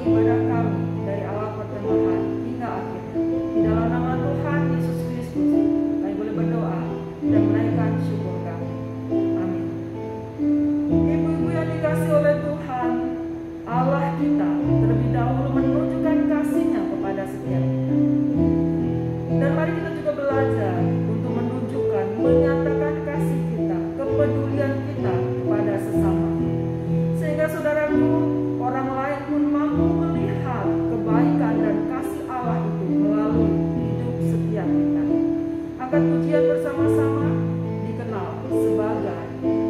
ibadah kami dari awal pertengahan hingga akhirnya. Di dalam nama Tuhan Yesus Kristus, kami boleh berdoa dan menaikkan syukur kami. Amin. Ibu-ibu yang dikasihi oleh Tuhan, Allah kita terlebih dahulu menunjukkan kasih-Nya kepada setiap kita. Dan mari kita juga belajar untuk menunjukkan, menyatakan kasih kita, kepedulian kita kepada sesama. Sehingga saudaraku, orang lain pun mampu melihat kebaikan dan kasih Allah itu melalui hidup setiap kita. Angkat pujian bersama-sama, dikenal sebagai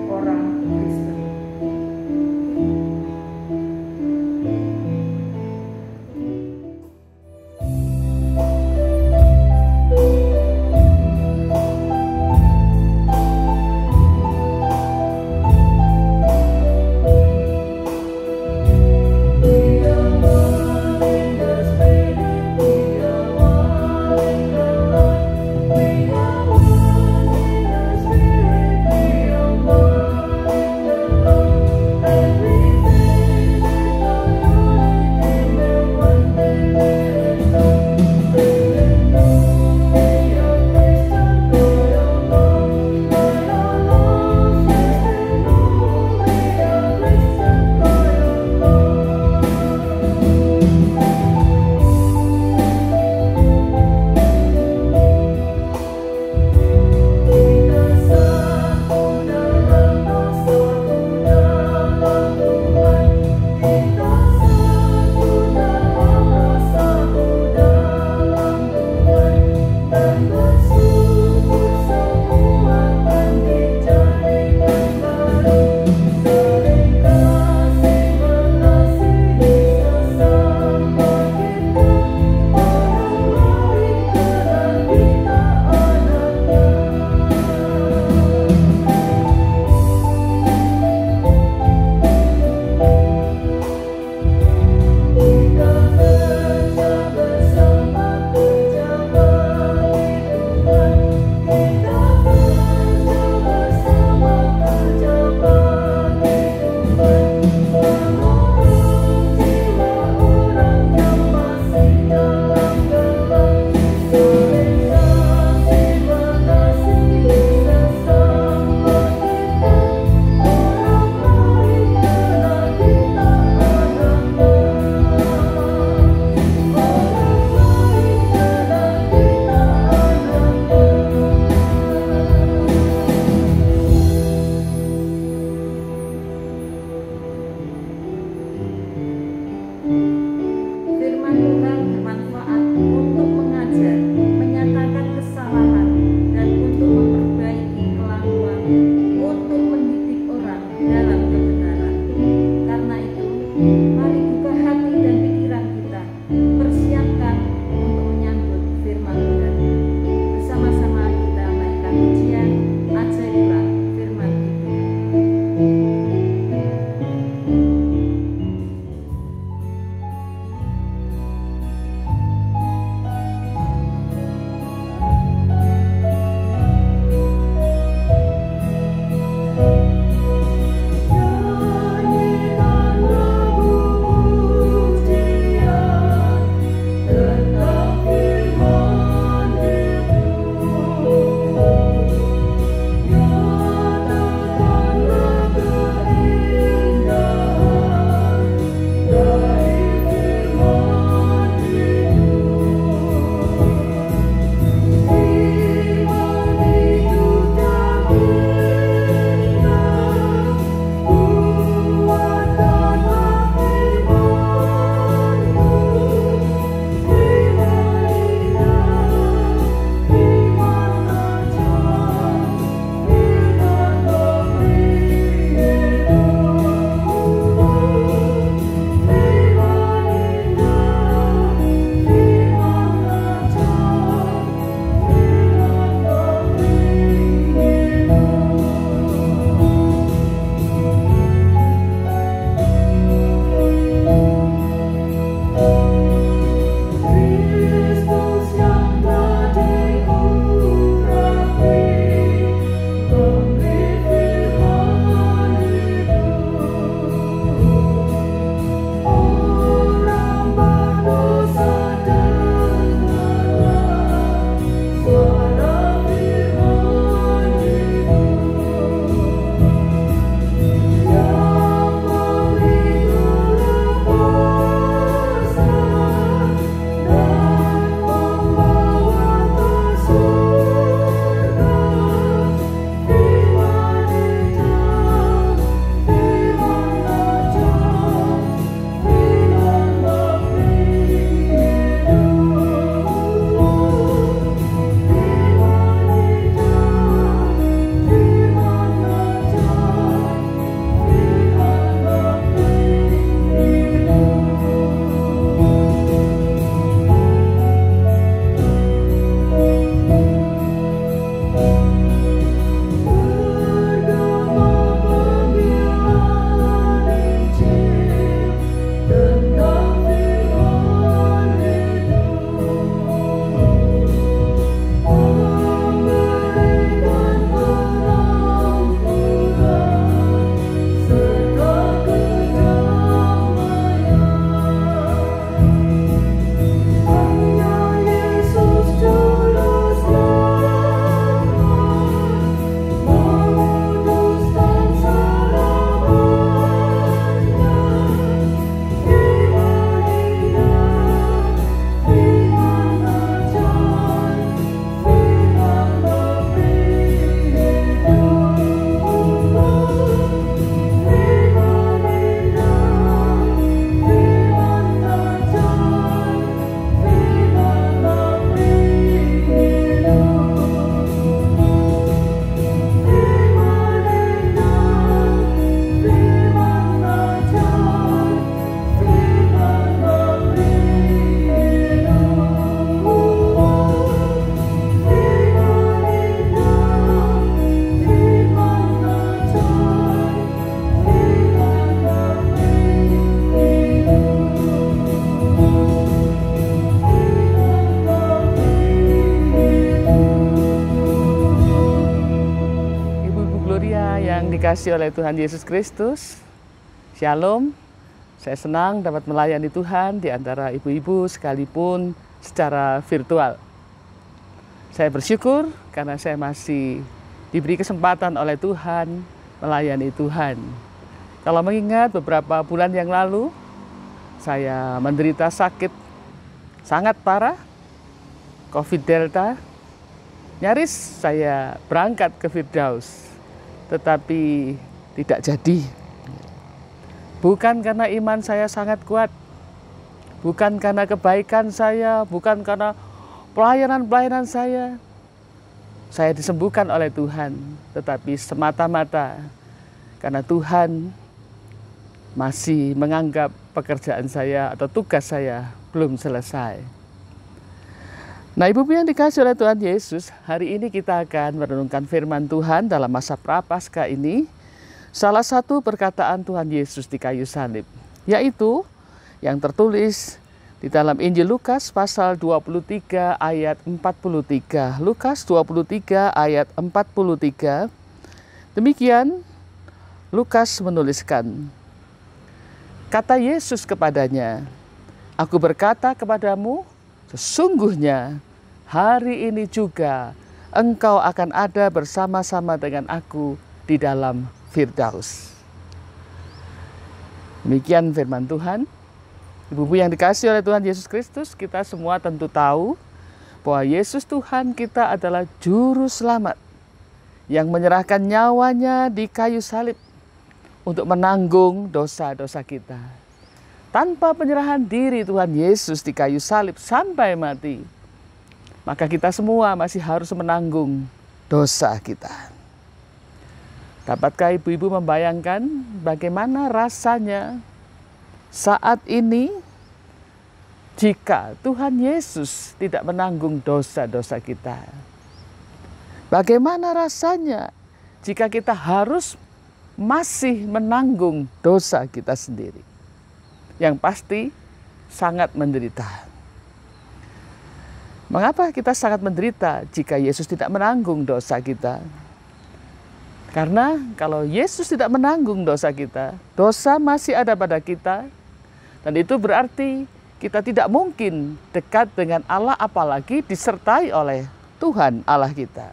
orang Kristen. dikasihi oleh Tuhan Yesus Kristus, Shalom. Saya senang dapat melayani Tuhan di antara ibu-ibu sekalipun secara virtual. Saya bersyukur karena saya masih diberi kesempatan oleh Tuhan melayani Tuhan. Kalau mengingat beberapa bulan yang lalu, saya menderita sakit sangat parah, COVID Delta. Nyaris saya berangkat ke Firdaus, tetapi tidak jadi. Bukan karena iman saya sangat kuat, bukan karena kebaikan saya, bukan karena pelayanan saya disembuhkan oleh Tuhan, tetapi semata-mata karena Tuhan masih menganggap pekerjaan saya atau tugas saya belum selesai. Nah, ibu yang dikasihi oleh Tuhan Yesus, hari ini kita akan merenungkan firman Tuhan dalam masa Prapaskah ini. Salah satu perkataan Tuhan Yesus di kayu salib, yaitu yang tertulis di dalam Injil Lukas pasal 23 ayat 43. Lukas 23 ayat 43. Demikian Lukas menuliskan, kata Yesus kepadanya, "Aku berkata kepadamu, sesungguhnya hari ini juga engkau akan ada bersama-sama dengan aku di dalam Firdaus." Demikian firman Tuhan. Ibu-ibu yang dikasihi oleh Tuhan Yesus Kristus, kita semua tentu tahu bahwa Yesus Tuhan kita adalah juru selamat yang menyerahkan nyawanya di kayu salib untuk menanggung dosa-dosa kita. Tanpa penyerahan diri Tuhan Yesus di kayu salib sampai mati, maka kita semua masih harus menanggung dosa kita. Dapatkah ibu-ibu membayangkan bagaimana rasanya saat ini jika Tuhan Yesus tidak menanggung dosa-dosa kita? Bagaimana rasanya jika kita harus masih menanggung dosa kita sendiri? Yang pasti sangat menderita. Mengapa kita sangat menderita jika Yesus tidak menanggung dosa kita? Karena kalau Yesus tidak menanggung dosa kita, dosa masih ada pada kita, dan itu berarti kita tidak mungkin dekat dengan Allah, apalagi disertai oleh Tuhan Allah kita.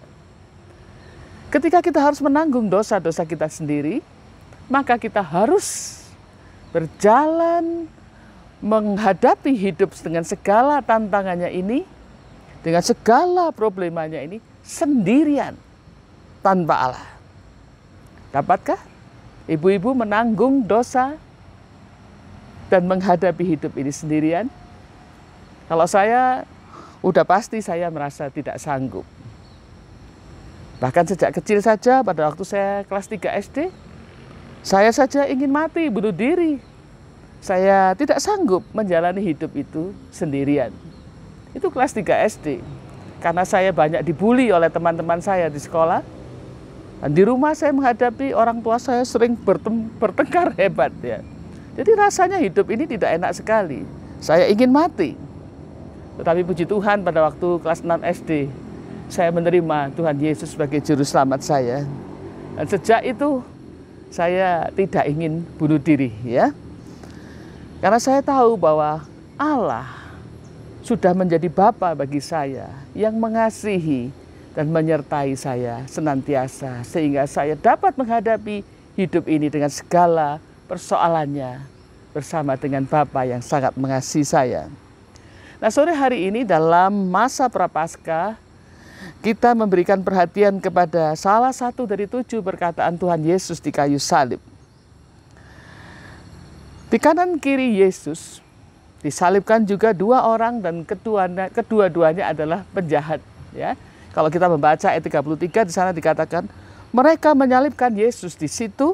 Ketika kita harus menanggung dosa-dosa kita sendiri, maka kita harus berjalan menghadapi hidup dengan segala tantangannya ini, dengan segala problemanya ini sendirian, tanpa Allah. Dapatkah ibu-ibu menanggung dosa dan menghadapi hidup ini sendirian? Kalau saya, udah pasti saya merasa tidak sanggup. Bahkan sejak kecil saja, pada waktu saya kelas 3 SD, saya saja ingin mati, bunuh diri. Saya tidak sanggup menjalani hidup itu sendirian. Itu kelas 3 SD. Karena saya banyak dibully oleh teman-teman saya di sekolah. Dan di rumah saya menghadapi orang tua saya sering bertengkar hebat, ya. Jadi rasanya hidup ini tidak enak sekali. Saya ingin mati. Tetapi puji Tuhan, pada waktu kelas 6 SD, saya menerima Tuhan Yesus sebagai juru selamat saya. Dan sejak itu saya tidak ingin bunuh diri, ya. Karena saya tahu bahwa Allah sudah menjadi Bapa bagi saya yang mengasihi dan menyertai saya senantiasa, sehingga saya dapat menghadapi hidup ini dengan segala persoalannya bersama dengan Bapa yang sangat mengasihi saya. Nah, sore hari ini dalam masa Prapaskah, kita memberikan perhatian kepada salah satu dari 7 perkataan Tuhan Yesus di kayu salib. Di kanan kiri Yesus disalibkan juga 2 orang, dan kedua-duanya adalah penjahat, ya. Kalau kita membaca ayat 33, di sana dikatakan mereka menyalibkan Yesus di situ,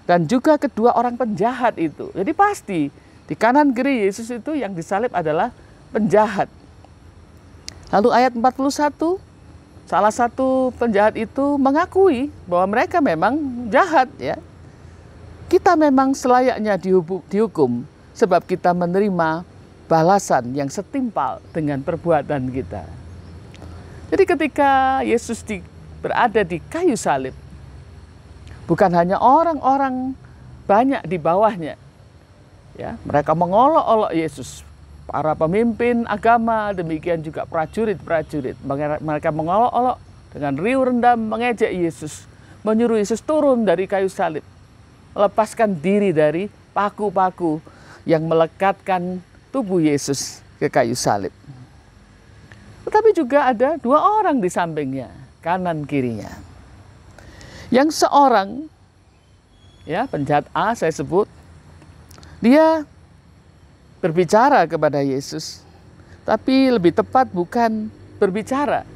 dan juga kedua orang penjahat itu. Jadi pasti di kanan kiri Yesus itu yang disalib adalah penjahat. Lalu ayat 41, salah satu penjahat itu mengakui bahwa mereka memang jahat, ya. Kita memang selayaknya dihukum sebab kita menerima balasan yang setimpal dengan perbuatan kita. Jadi ketika Yesus berada di kayu salib, Bukan hanya orang-orang banyak di bawahnya. Ya, mereka mengolok-olok Yesus. Para pemimpin agama, demikian juga prajurit-prajurit. Mereka mengolok-olok dengan riuh rendah mengejek Yesus. Menyuruh Yesus turun dari kayu salib. Melepaskan diri dari paku-paku yang melekatkan tubuh Yesus ke kayu salib. Tetapi juga ada dua orang di sampingnya, kanan kirinya. Yang seorang, ya penjahat A saya sebut, dia berbicara kepada Yesus, tapi lebih tepat bukan berbicara.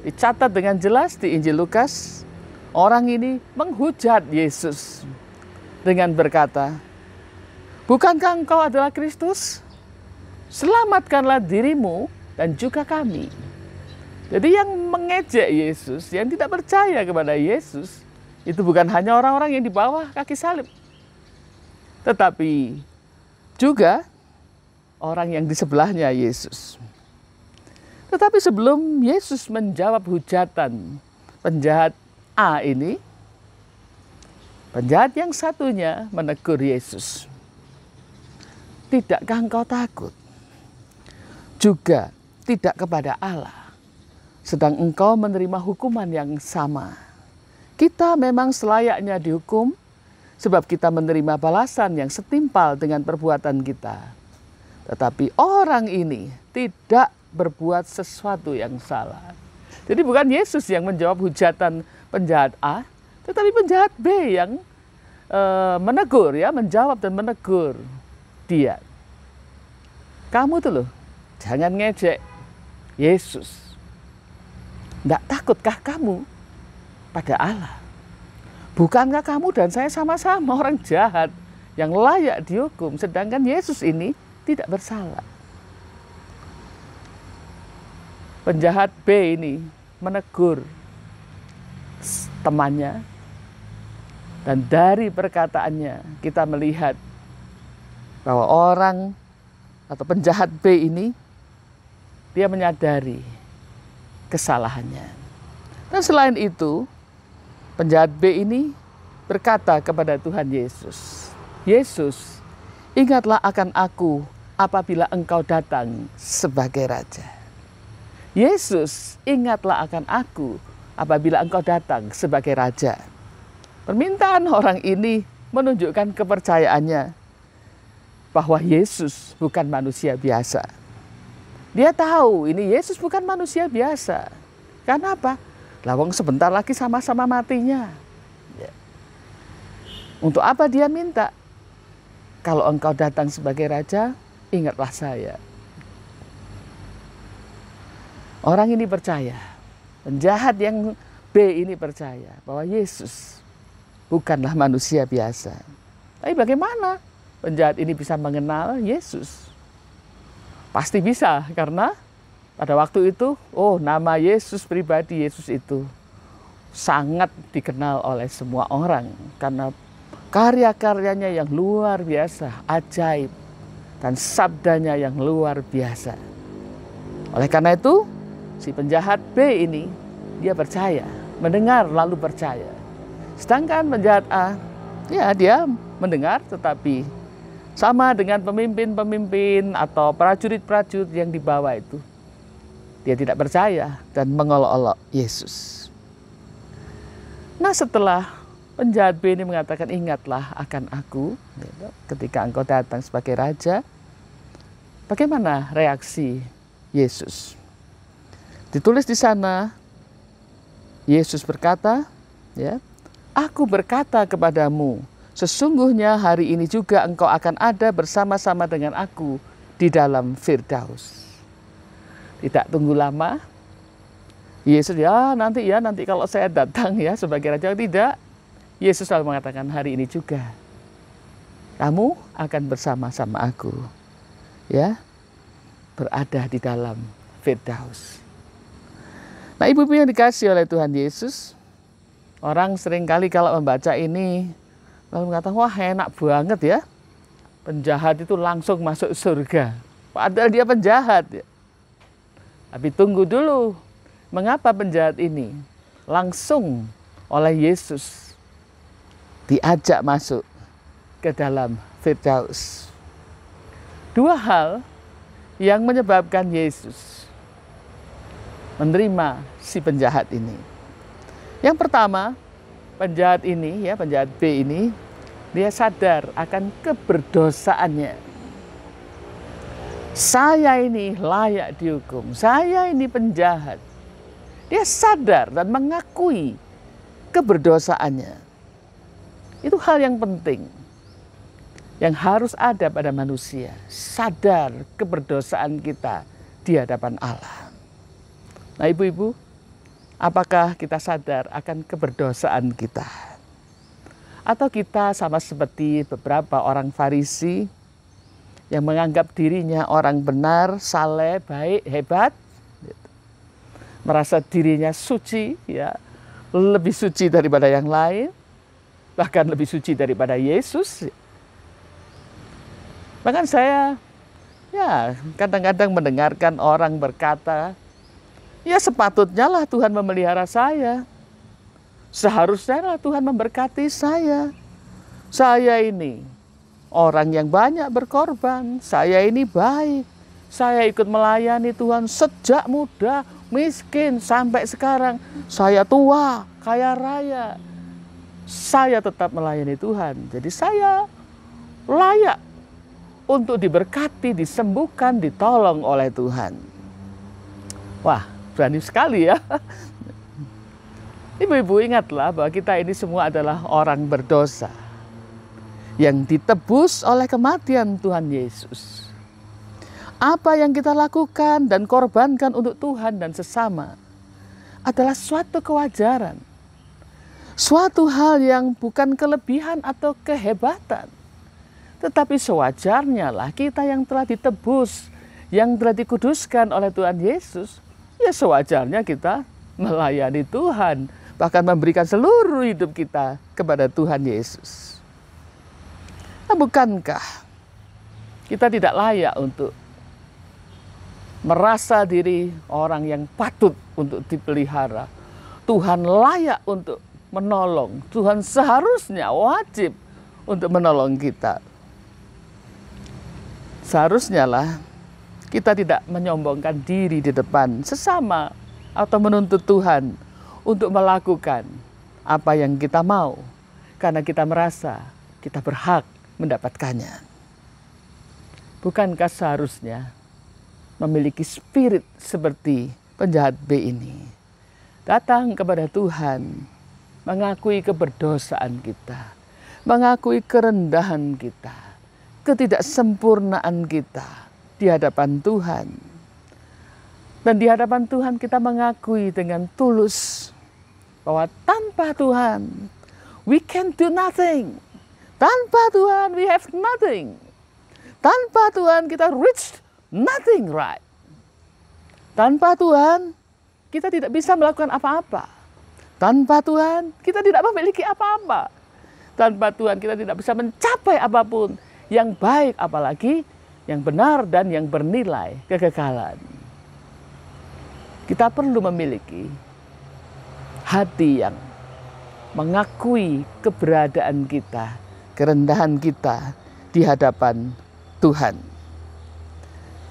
Dicatat dengan jelas di Injil Lukas, orang ini menghujat Yesus dengan berkata, "Bukankah engkau adalah Kristus? Selamatkanlah dirimu dan juga kami." Jadi yang mengejek Yesus, yang tidak percaya kepada Yesus, itu bukan hanya orang-orang yang di bawah kaki salib, tetapi juga orang yang di sebelahnya Yesus. Tetapi sebelum Yesus menjawab hujatan penjahat A ini, penjahat yang satunya menegur Yesus. "Tidakkah engkau takut? Juga tidak kepada Allah, sedang engkau menerima hukuman yang sama. Kita memang selayaknya dihukum, sebab kita menerima balasan yang setimpal dengan perbuatan kita. Tetapi orang ini tidak berbuat sesuatu yang salah." Jadi bukan Yesus yang menjawab hujatan penjahat A, tetapi penjahat B yang menegur, ya, menjawab dan menegur dia. "Kamu tuh loh, jangan ngejek Yesus. Tidak takutkah kamu pada Allah? Bukankah kamu dan saya sama-sama orang jahat yang layak dihukum, sedangkan Yesus ini tidak bersalah?" Penjahat B ini menegur temannya, dan dari perkataannya kita melihat bahwa orang atau penjahat B ini, dia menyadari kesalahannya. Dan selain itu, penjahat B ini berkata kepada Tuhan Yesus, "Yesus, ingatlah akan aku apabila engkau datang sebagai Raja. Yesus, ingatlah akan aku apabila engkau datang sebagai Raja." Permintaan orang ini menunjukkan kepercayaannya bahwa Yesus bukan manusia biasa. Dia tahu ini Yesus bukan manusia biasa. Karena apa? Lawang sebentar lagi sama-sama matinya. Ya. Untuk apa dia minta? "Kalau engkau datang sebagai Raja, ingatlah saya." Orang ini percaya, penjahat yang B ini percaya bahwa Yesus bukanlah manusia biasa. Tapi bagaimana penjahat ini bisa mengenal Yesus? Pasti bisa, karena pada waktu itu, nama Yesus pribadi, Yesus itu sangat dikenal oleh semua orang. Karena karya-karyanya yang luar biasa, ajaib, dan sabdanya yang luar biasa. Oleh karena itu, si penjahat B ini, dia percaya, mendengar lalu percaya. Sedangkan penjahat A, ya dia mendengar tetapi sama dengan pemimpin-pemimpin atau prajurit-prajurit yang di bawah itu. Dia tidak percaya dan mengolok-olok Yesus. Nah, setelah penjahat B ini mengatakan, "Ingatlah akan aku ketika engkau datang sebagai Raja," bagaimana reaksi Yesus? Ditulis di sana, Yesus berkata, ya, "Aku berkata kepadamu, sesungguhnya hari ini juga engkau akan ada bersama-sama dengan aku di dalam Firdaus." Tidak tunggu lama, Yesus nanti kalau saya datang ya sebagai Raja. Tidak, Yesus selalu mengatakan, hari ini juga kamu akan bersama-sama aku, ya, berada di dalam Firdaus. Nah, ibu-ibu yang dikasihi oleh Tuhan Yesus, orang seringkali kalau membaca ini lalu mengatakan, wah enak banget ya, penjahat itu langsung masuk surga. Padahal dia penjahat. Ya. Tapi tunggu dulu, mengapa penjahat ini langsung oleh Yesus diajak masuk ke dalam Firdaus. Dua hal yang menyebabkan Yesus menerima si penjahat ini. Yang pertama, penjahat ini, ya penjahat B ini, dia sadar akan keberdosaannya. Saya ini layak dihukum, saya ini penjahat. Dia sadar dan mengakui keberdosaannya. Itu hal yang penting, yang harus ada pada manusia. Sadar keberdosaan kita di hadapan Allah. Nah ibu-ibu, apakah kita sadar akan keberdosaan kita? Atau kita sama seperti beberapa orang Farisi yang menganggap dirinya orang benar, saleh, baik, hebat, merasa dirinya suci, ya, lebih suci daripada yang lain, bahkan lebih suci daripada Yesus. Bahkan saya, ya, kadang-kadang mendengarkan orang berkata, ya sepatutnya lah Tuhan memelihara saya. Seharusnya lah Tuhan memberkati saya. Saya ini orang yang banyak berkorban. Saya ini baik. Saya ikut melayani Tuhan sejak muda, miskin sampai sekarang. Saya tua, kaya raya. Saya tetap melayani Tuhan. Jadi saya layak untuk diberkati, disembuhkan, ditolong oleh Tuhan. Wah, berani sekali ya. Ibu-ibu ingatlah bahwa kita ini semua adalah orang berdosa yang ditebus oleh kematian Tuhan Yesus. Apa yang kita lakukan dan korbankan untuk Tuhan dan sesama adalah suatu kewajaran. Suatu hal yang bukan kelebihan atau kehebatan. Tetapi sewajarnya lah kita yang telah ditebus, yang telah dikuduskan oleh Tuhan Yesus, ya sewajarnya kita melayani Tuhan, bahkan memberikan seluruh hidup kita kepada Tuhan Yesus. Nah, bukankah kita tidak layak untuk merasa diri orang yang patut untuk dipelihara? Tuhan layak untuk menolong. Tuhan seharusnya wajib untuk menolong kita. Seharusnya lah kita tidak menyombongkan diri di depan sesama atau menuntut Tuhan untuk melakukan apa yang kita mau karena kita merasa kita berhak mendapatkannya. Bukankah seharusnya memiliki spirit seperti penjahat B ini? Datang kepada Tuhan, mengakui keberdosaan kita, mengakui kerendahan kita, ketidaksempurnaan kita di hadapan Tuhan. Dan di hadapan Tuhan kita mengakui dengan tulus bahwa tanpa Tuhan we can do nothing. Tanpa Tuhan we have nothing. Tanpa Tuhan kita reach nothing, right? Tanpa Tuhan kita tidak bisa melakukan apa-apa. Tanpa Tuhan kita tidak memiliki apa-apa. Tanpa Tuhan kita tidak bisa mencapai apapun yang baik, apalagi yang benar dan yang bernilai kekekalan. Kita perlu memiliki hati yang mengakui keberadaan kita, kerendahan kita di hadapan Tuhan.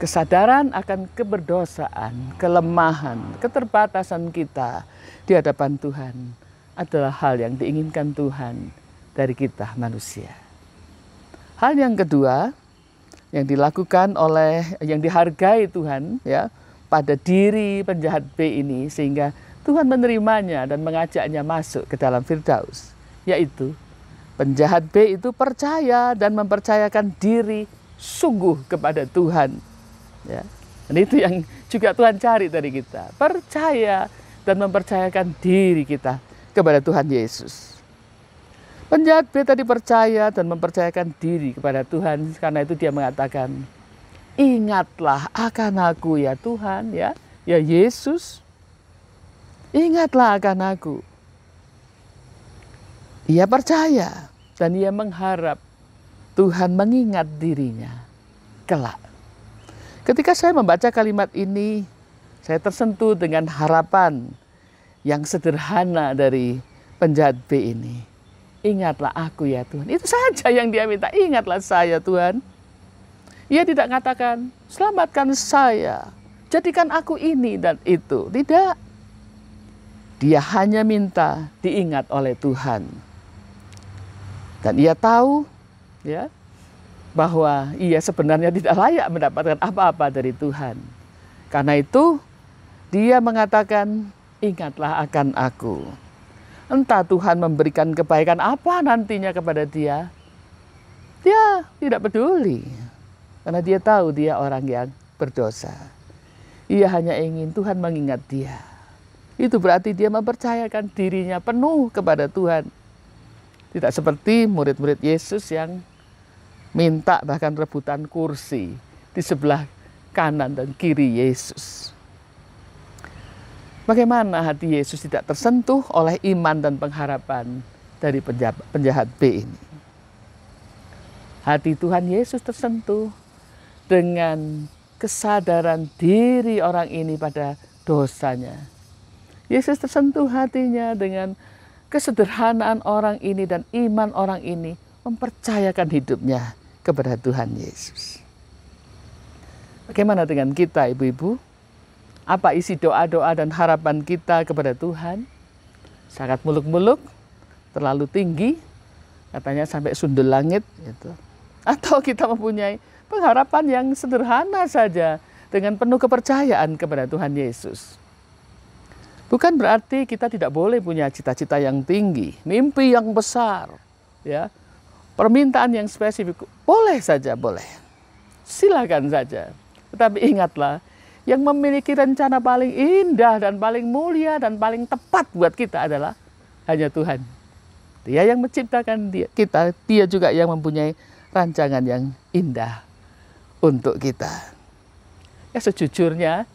Kesadaran akan keberdosaan, kelemahan, keterbatasan kita di hadapan Tuhan adalah hal yang diinginkan Tuhan dari kita manusia. Hal yang kedua yang dilakukan oleh, yang dihargai Tuhan ya pada diri penjahat B ini sehingga Tuhan menerimanya dan mengajaknya masuk ke dalam Firdaus, yaitu penjahat B itu percaya dan mempercayakan diri sungguh kepada Tuhan. Ya. Dan itu yang juga Tuhan cari dari kita, percaya dan mempercayakan diri kita kepada Tuhan Yesus. Penjahat B tadi percaya dan mempercayakan diri kepada Tuhan, karena itu dia mengatakan, ingatlah akan aku ya Tuhan, ya Yesus, ingatlah akan aku. Ia percaya dan ia mengharap Tuhan mengingat dirinya kelak. Ketika saya membaca kalimat ini, saya tersentuh dengan harapan yang sederhana dari penjahat B ini. ingatlah aku ya Tuhan. Itu saja yang dia minta, ingatlah saya Tuhan. Ia tidak katakan, selamatkan saya, jadikan aku ini dan itu. Tidak. Dia hanya minta diingat oleh Tuhan. Dan ia tahu ya bahwa ia sebenarnya tidak layak mendapatkan apa-apa dari Tuhan. Karena itu dia mengatakan, ingatlah akan aku. Entah Tuhan memberikan kebaikan apa nantinya kepada dia. Dia tidak peduli. Karena dia tahu dia orang yang berdosa. Ia hanya ingin Tuhan mengingat dia. Itu berarti dia mempercayakan dirinya penuh kepada Tuhan. Tidak seperti murid-murid Yesus yang minta bahkan rebutan kursi di sebelah kanan dan kiri Yesus. Bagaimana hati Yesus tidak tersentuh oleh iman dan pengharapan dari penjahat B ini? Hati Tuhan Yesus tersentuh dengan kesadaran diri orang ini pada dosanya. Yesus tersentuh hatinya dengan kesederhanaan orang ini dan iman orang ini mempercayakan hidupnya kepada Tuhan Yesus. Bagaimana dengan kita, ibu-ibu? Apa isi doa-doa dan harapan kita kepada Tuhan? Sangat muluk-muluk, terlalu tinggi, katanya sampai sundul langit. Gitu. Atau kita mempunyai pengharapan yang sederhana saja dengan penuh kepercayaan kepada Tuhan Yesus. Bukan berarti kita tidak boleh punya cita-cita yang tinggi, mimpi yang besar, ya, permintaan yang spesifik, boleh saja, boleh. Silakan saja. Tetapi ingatlah, yang memiliki rencana paling indah dan paling mulia dan paling tepat buat kita adalah hanya Tuhan. Dia yang menciptakan kita, dia juga yang mempunyai rancangan yang indah untuk kita. Ya sejujurnya,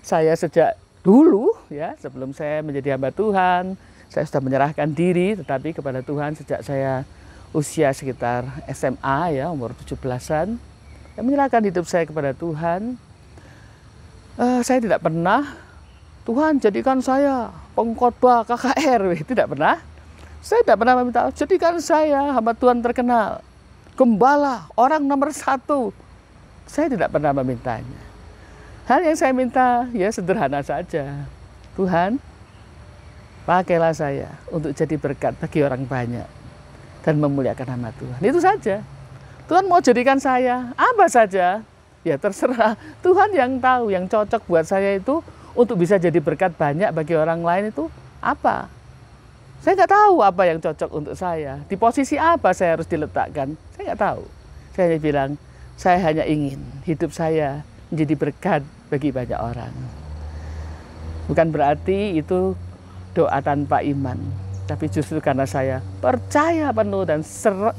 saya sejak dulu ya sebelum saya menjadi hamba Tuhan, saya sudah menyerahkan diri tetapi kepada Tuhan sejak saya usia sekitar SMA ya, umur 17-an. Saya menyerahkan hidup saya kepada Tuhan. Saya tidak pernah, Tuhan jadikan saya pengkhotbah KKR, tidak pernah. Saya tidak pernah meminta, jadikan saya hamba Tuhan terkenal, gembala, orang nomor 1. Saya tidak pernah memintanya. Hal yang saya minta ya sederhana saja. Tuhan, pakailah saya untuk jadi berkat bagi orang banyak dan memuliakan nama Tuhan. Itu saja. Tuhan mau jadikan saya apa saja, ya terserah. Tuhan yang tahu yang cocok buat saya itu untuk bisa jadi berkat banyak bagi orang lain itu apa. Saya nggak tahu apa yang cocok untuk saya. Di posisi apa saya harus diletakkan, saya nggak tahu. Saya hanya bilang, saya hanya ingin hidup saya menjadi berkat bagi banyak orang. Bukan berarti itu doa tanpa iman. Tapi justru karena saya percaya penuh dan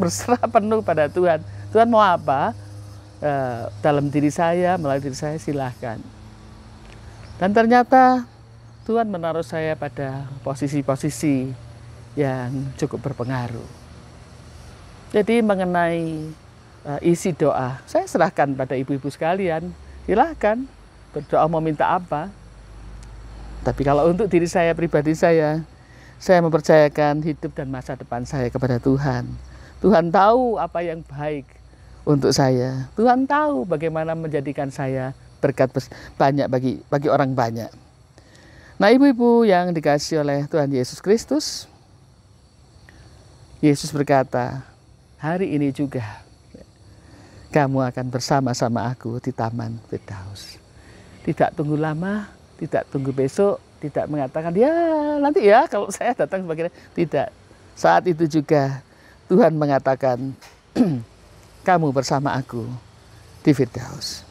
berserah penuh pada Tuhan. Tuhan mau apa? Dalam diri saya, melalui diri saya, silahkan. Dan ternyata Tuhan menaruh saya pada posisi-posisi yang cukup berpengaruh. Jadi mengenai isi doa, saya serahkan pada ibu-ibu sekalian. Silahkan berdoa mau minta apa. Tapi kalau untuk diri saya, pribadi saya mempercayakan hidup dan masa depan saya kepada Tuhan. Tuhan tahu apa yang baik untuk saya. Tuhan tahu bagaimana menjadikan saya berkat banyak bagi orang banyak. Nah, ibu-ibu yang dikasihi oleh Tuhan Yesus Kristus, Yesus berkata, hari ini juga kamu akan bersama-sama aku di Taman Firdaus. Tidak tunggu lama, tidak tunggu besok, tidak mengatakan, ya nanti ya kalau saya datang sebagainya. Tidak. Saat itu juga Tuhan mengatakan, kamu bersama aku di Firdaus.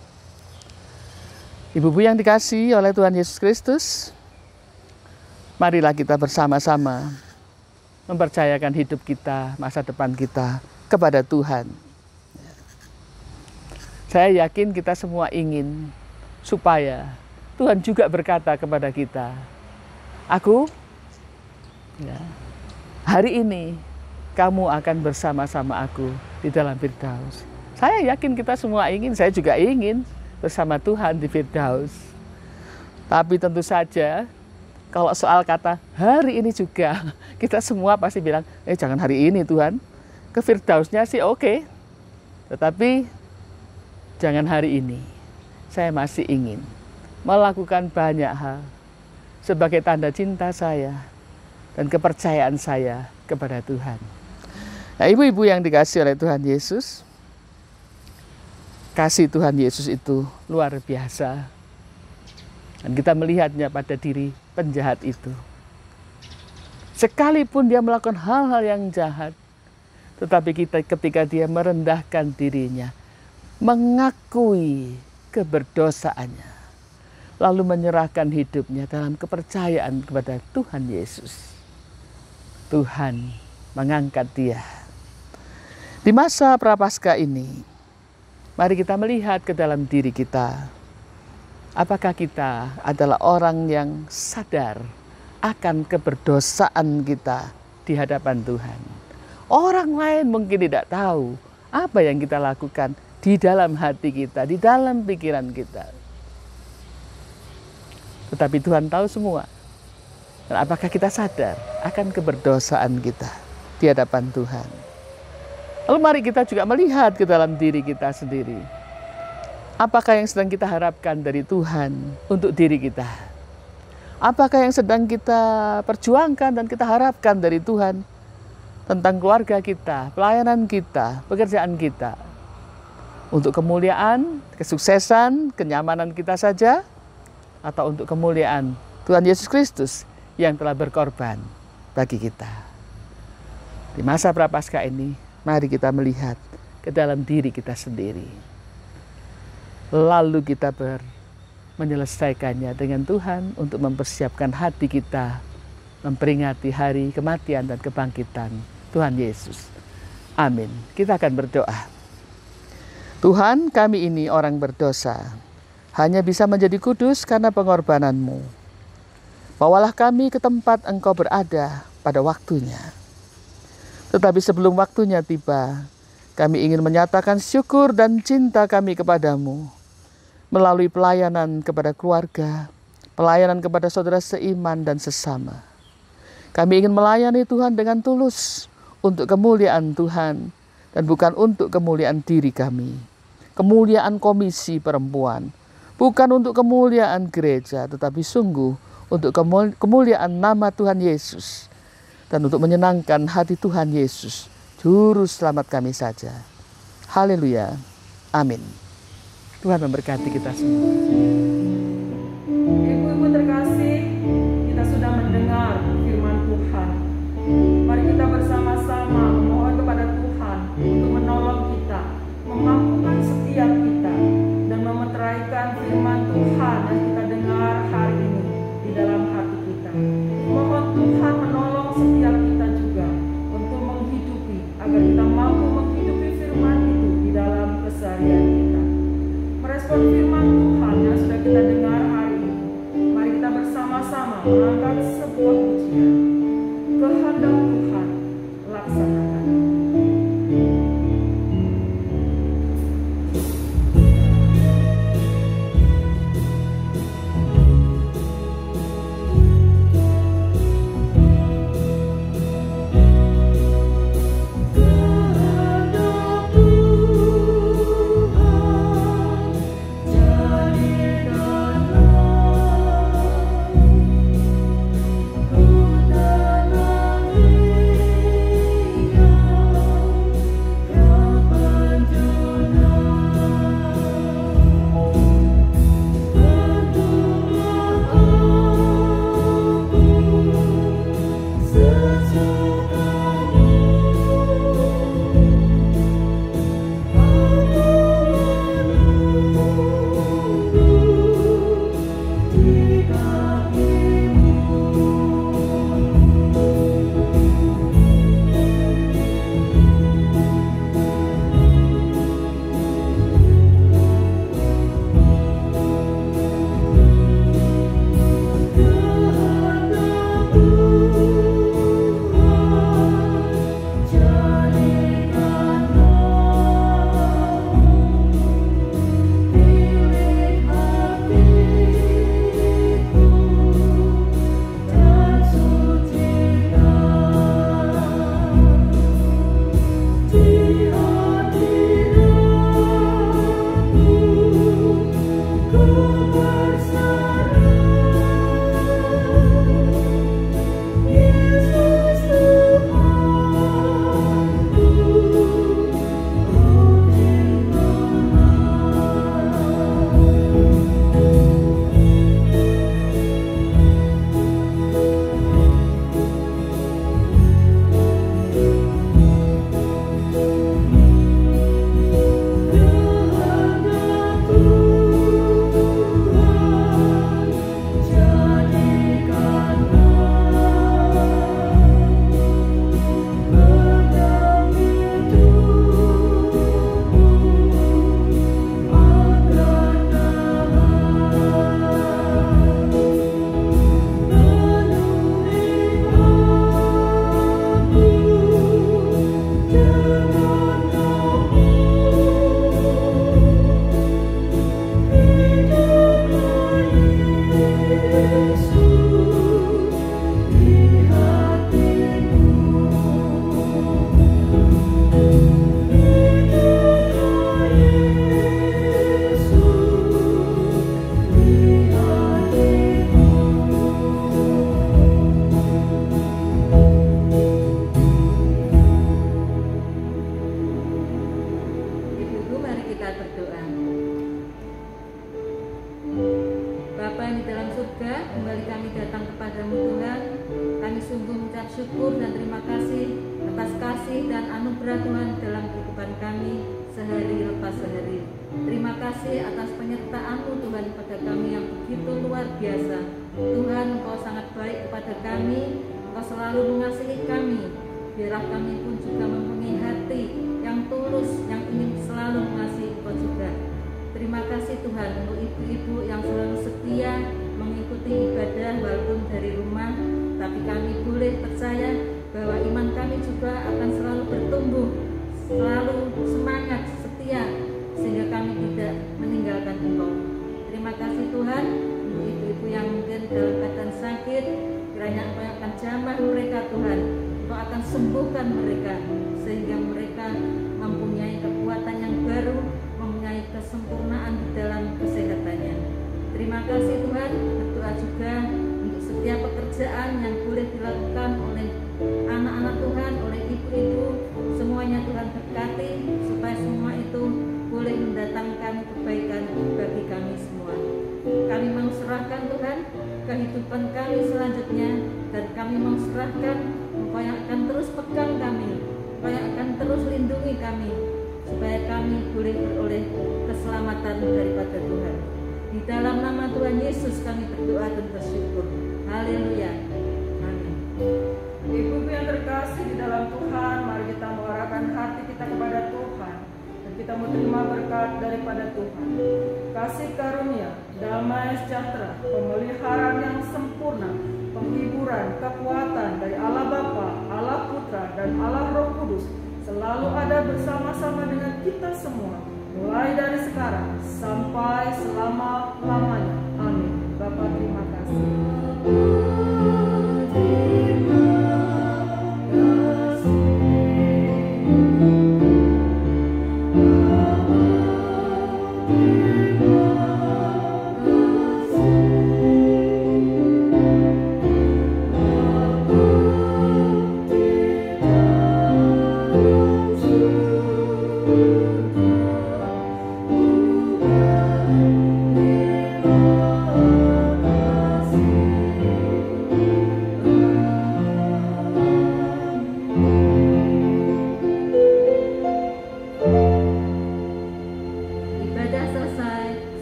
Ibu-ibu yang dikasihi oleh Tuhan Yesus Kristus, marilah kita bersama-sama mempercayakan hidup kita, masa depan kita kepada Tuhan. Saya yakin kita semua ingin supaya Tuhan juga berkata kepada kita, aku, ya, hari ini kamu akan bersama-sama aku di dalam Firdaus. Saya yakin kita semua ingin, saya juga ingin bersama Tuhan di Firdaus. Tapi tentu saja, Kalau soal kata hari ini juga, kita semua pasti bilang, jangan hari ini Tuhan. Ke Firdausnya sih oke, tetapi jangan hari ini. Saya masih ingin melakukan banyak hal sebagai tanda cinta saya dan kepercayaan saya kepada Tuhan. Nah, ibu-ibu yang dikasihi oleh Tuhan Yesus, kasih Tuhan Yesus itu luar biasa. Dan kita melihatnya pada diri penjahat itu. Sekalipun dia melakukan hal-hal yang jahat, tetapi ketika dia merendahkan dirinya, mengakui keberdosaannya, lalu menyerahkan hidupnya dalam kepercayaan kepada Tuhan Yesus, Tuhan mengangkat dia. Di masa Prapaskah ini, mari kita melihat ke dalam diri kita. Apakah kita adalah orang yang sadar akan keberdosaan kita di hadapan Tuhan? Orang lain mungkin tidak tahu apa yang kita lakukan di dalam hati kita, di dalam pikiran kita. Tetapi Tuhan tahu semua. Dan apakah kita sadar akan keberdosaan kita di hadapan Tuhan? Lalu mari kita juga melihat ke dalam diri kita sendiri. Apakah yang sedang kita harapkan dari Tuhan untuk diri kita? Apakah yang sedang kita perjuangkan dan kita harapkan dari Tuhan tentang keluarga kita, pelayanan kita, pekerjaan kita? Untuk kemuliaan, kesuksesan, kenyamanan kita saja? Atau untuk kemuliaan Tuhan Yesus Kristus yang telah berkorban bagi kita? Di masa Prapaskah ini, mari kita melihat ke dalam diri kita sendiri. Lalu kita menyelesaikannya dengan Tuhan untuk mempersiapkan hati kita memperingati hari kematian dan kebangkitan Tuhan Yesus. Amin. Kita akan berdoa. Tuhan, kami ini orang berdosa, hanya bisa menjadi kudus karena pengorbanan-Mu. Bawalah kami ke tempat Engkau berada pada waktunya. Tetapi sebelum waktunya tiba, kami ingin menyatakan syukur dan cinta kami kepadamu melalui pelayanan kepada keluarga, pelayanan kepada saudara seiman dan sesama. Kami ingin melayani Tuhan dengan tulus untuk kemuliaan Tuhan dan bukan untuk kemuliaan diri kami. Kemuliaan komisi perempuan, bukan untuk kemuliaan gereja, tetapi sungguh untuk kemuliaan nama Tuhan Yesus dan untuk menyenangkan hati Tuhan Yesus, Juru Selamat kami saja. Haleluya. Amin. Tuhan memberkati kita semua. Ibu-ibu terkasih, kita sudah mendengar firman Tuhan. Mari kita bersama-sama memohon kepada Tuhan untuk menolong kita, memampukan setiap kita, dan memeteraikan firman Tuhan yang kita dengar hari ini di dalam hati kita. Mohon Tuhan menolong setiap kita juga untuk menghidupi, agar kita mampu menghidupi firman itu di dalam keseharian kita. Merespon firman Tuhan yang sudah kita kembali kami datang kepadamu Tuhan. Kami sungguh mengucap syukur dan terima kasih atas kasih dan anugerah Tuhan dalam kehidupan kami sehari lepas sehari. Terima kasih atas penyertaan-Mu Tuhan pada kami yang begitu luar biasa. Tuhan, Engkau sangat baik kepada kami, Engkau selalu mengasihi kami. Biarlah kami pun juga mempunyai hati yang tulus, yang ingin selalu mengasihi Engkau juga. Terima kasih Tuhan untuk ibu-ibu yang selalu setia mengikuti ibadah walaupun dari rumah, tapi kami boleh percaya bahwa iman kami juga akan selalu bertumbuh, selalu semangat, setia, sehingga kami tidak meninggalkan Engkau. Terima kasih Tuhan untuk ibu-ibu yang mungkin dalam keadaan sakit, kiranya Engkau akan jamah mereka Tuhan, Engkau akan sembuhkan mereka, sehingga mereka mempunyai kekuatan yang baru, mempunyai kesempurnaan di dalam kesehatannya. Terima kasih Tuhan. Berdoa juga untuk setiap pekerjaan yang boleh dilakukan oleh anak-anak Tuhan, oleh ibu-ibu, semuanya Tuhan berkati, supaya semua itu boleh mendatangkan kebaikan bagi kami semua. Kami mau serahkan Tuhan kehidupan kami selanjutnya, dan kami mau serahkan Engkau yang akan terus pegang kami, Engkau yang akan terus lindungi kami, supaya kami boleh beroleh keselamatan daripada Tuhan. Di dalam nama Tuhan Yesus kami berdoa dan bersyukur. Haleluya. Amin. Ibu-ibu yang terkasih di dalam Tuhan, mari kita mengarahkan hati kita kepada Tuhan dan kita mau terima berkat daripada Tuhan. Kasih karunia, damai sejahtera, pemeliharaan yang sempurna, penghiburan, kekuatan dari Allah Bapa, Allah Putra, dan Allah Roh Kudus selalu ada bersama-sama dengan kita semua, mulai dari sekarang sampai selama-lamanya. Amin. Bapa, terima kasih.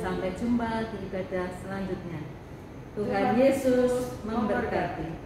Sampai jumpa di ibadah selanjutnya. Tuhan Yesus memberkati.